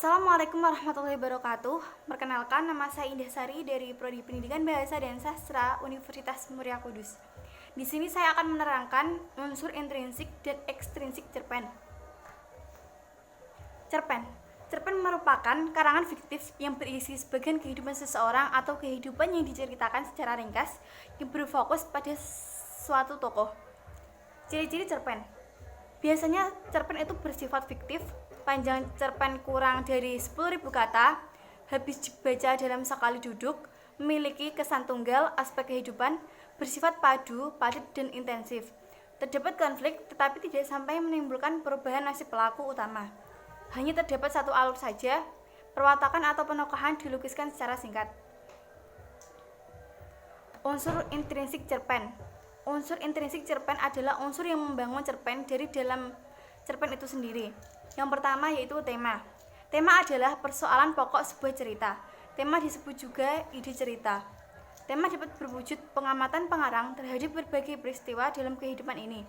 Assalamualaikum warahmatullahi wabarakatuh. Perkenalkan, nama saya Indah Sari dari Prodi Pendidikan Bahasa dan Sastra Universitas Muria Kudus. Di sini saya akan menerangkan unsur intrinsik dan ekstrinsik cerpen. Cerpen merupakan karangan fiktif yang berisi sebagian kehidupan seseorang atau kehidupan yang diceritakan secara ringkas yang berfokus pada suatu tokoh. Ciri-ciri cerpen. Biasanya cerpen itu bersifat fiktif. Panjang cerpen kurang dari 10.000 kata, habis dibaca dalam sekali duduk, memiliki kesan tunggal, aspek kehidupan, bersifat padu, padat, dan intensif. Terdapat konflik, tetapi tidak sampai menimbulkan perubahan nasib pelaku utama. Hanya terdapat satu alur saja, perwatakan atau penokohan dilukiskan secara singkat. Unsur intrinsik cerpen. Unsur intrinsik cerpen adalah unsur yang membangun cerpen dari dalam cerpen itu sendiri. Yang pertama yaitu tema. Tema adalah persoalan pokok sebuah cerita. Tema disebut juga ide cerita. Tema dapat berwujud pengamatan pengarang terhadap berbagai peristiwa dalam kehidupan ini.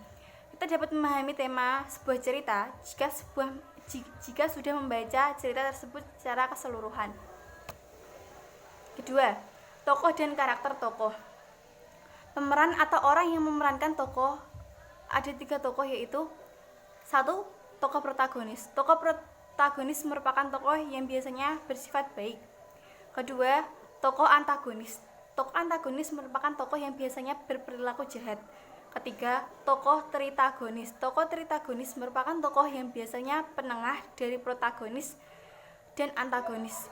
Kita dapat memahami tema sebuah cerita jika sudah membaca cerita tersebut secara keseluruhan. Kedua, tokoh dan karakter tokoh. Pemeran atau orang yang memerankan tokoh, ada 3 tokoh yaitu 1. Tokoh protagonis. Tokoh protagonis merupakan tokoh yang biasanya bersifat baik. Kedua, tokoh antagonis. Tokoh antagonis merupakan tokoh yang biasanya berperilaku jahat. Ketiga, tokoh tritagonis. Tokoh tritagonis merupakan tokoh yang biasanya penengah dari protagonis dan antagonis.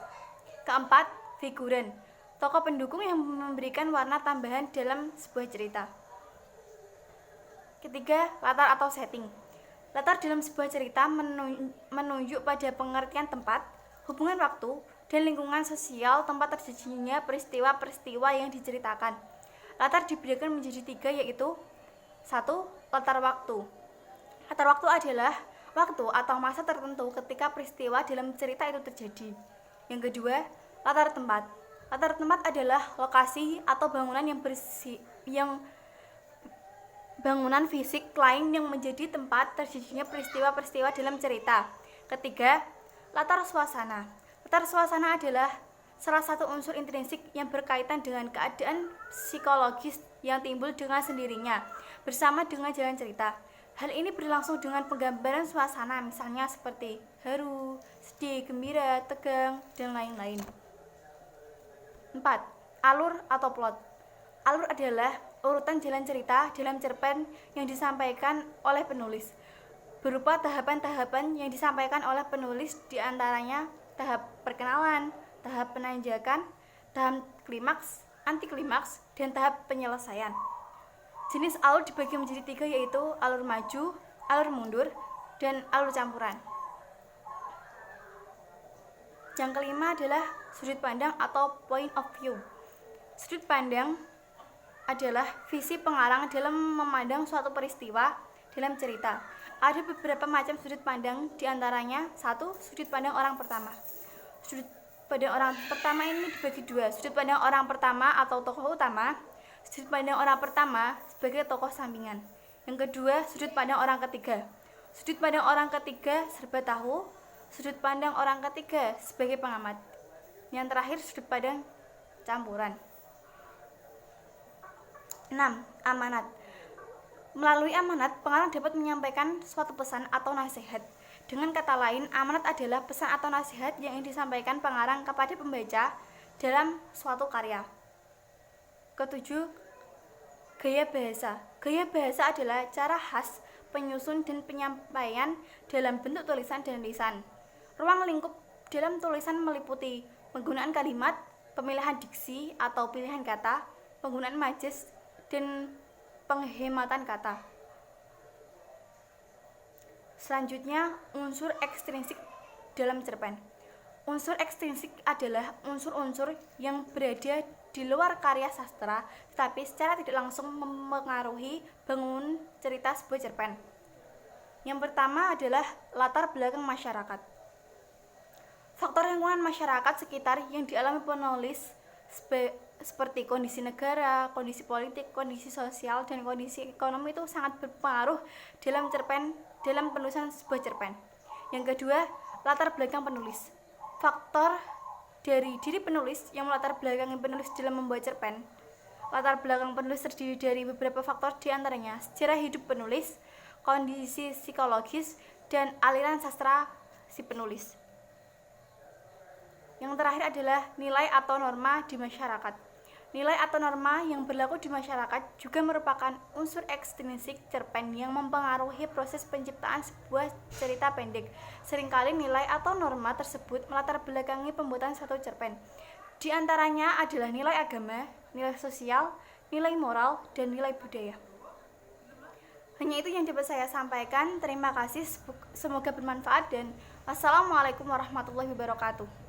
Keempat, figuran. Tokoh pendukung yang memberikan warna tambahan dalam sebuah cerita. Ketiga, latar atau setting. Latar dalam sebuah cerita menunjuk pada pengertian tempat, hubungan waktu, dan lingkungan sosial tempat terjadinya peristiwa-peristiwa yang diceritakan. Latar dibedakan menjadi 3 yaitu 1. Latar waktu. Latar waktu adalah waktu atau masa tertentu ketika peristiwa dalam cerita itu terjadi. Yang kedua, latar tempat. Latar tempat adalah lokasi atau bangunan bangunan fisik lain yang menjadi tempat terjadinya peristiwa-peristiwa dalam cerita. Ketiga, latar suasana. Latar suasana adalah salah satu unsur intrinsik yang berkaitan dengan keadaan psikologis yang timbul dengan sendirinya bersama dengan jalan cerita. Hal ini berlangsung dengan penggambaran suasana, misalnya seperti haru, sedih, gembira, tegang, dan lain-lain. 4. Alur atau plot. Alur adalah urutan jalan cerita dalam cerpen yang disampaikan oleh penulis, berupa tahapan-tahapan yang disampaikan oleh penulis, diantaranya tahap perkenalan, tahap penanjakan, tahap klimaks, antiklimaks, dan tahap penyelesaian. Jenis alur dibagi menjadi 3 yaitu alur maju, alur mundur, dan alur campuran. Yang kelima adalah sudut pandang atau point of view. Sudut pandang adalah visi pengarang dalam memandang suatu peristiwa dalam cerita. Ada beberapa macam sudut pandang, diantaranya 1. Sudut pandang orang pertama. Sudut pandang orang pertama ini dibagi 2. Sudut pandang orang pertama atau tokoh utama. Sudut pandang orang pertama sebagai tokoh sampingan. Yang kedua, sudut pandang orang ketiga. Sudut pandang orang ketiga serba tahu. Sudut pandang orang ketiga sebagai pengamat. Yang terakhir, sudut pandang campuran. 6. Amanat. Melalui amanat, pengarang dapat menyampaikan suatu pesan atau nasihat. Dengan kata lain, amanat adalah pesan atau nasihat yang disampaikan pengarang kepada pembaca dalam suatu karya. Ketujuh, gaya bahasa. Gaya bahasa adalah cara khas penyusun dan penyampaian dalam bentuk tulisan dan lisan. Ruang lingkup dalam tulisan meliputi penggunaan kalimat, pemilihan diksi atau pilihan kata, penggunaan majas, dan penghematan kata. Selanjutnya, unsur ekstrinsik dalam cerpen. Unsur ekstrinsik adalah unsur-unsur yang berada di luar karya sastra, tetapi secara tidak langsung mempengaruhi bangun cerita sebuah cerpen. Yang pertama adalah latar belakang masyarakat. Faktor lingkungan masyarakat sekitar yang dialami penulis seperti kondisi negara, kondisi politik, kondisi sosial, dan kondisi ekonomi itu sangat berpengaruh dalam penulisan sebuah cerpen. Yang kedua, latar belakang penulis. faktor dari diri penulis yang melatar belakangi penulis dalam membuat cerpen. Latar belakang penulis terdiri dari beberapa faktor, diantaranya sejarah hidup penulis, kondisi psikologis, dan aliran sastra si penulis. Yang terakhir adalah nilai atau norma di masyarakat. Nilai atau norma yang berlaku di masyarakat juga merupakan unsur ekstrinsik cerpen yang mempengaruhi proses penciptaan sebuah cerita pendek. Seringkali nilai atau norma tersebut melatar belakangi pembuatan satu cerpen. Di antaranya adalah nilai agama, nilai sosial, nilai moral, dan nilai budaya. Hanya itu yang dapat saya sampaikan. Terima kasih, semoga bermanfaat, dan wassalamualaikum warahmatullahi wabarakatuh.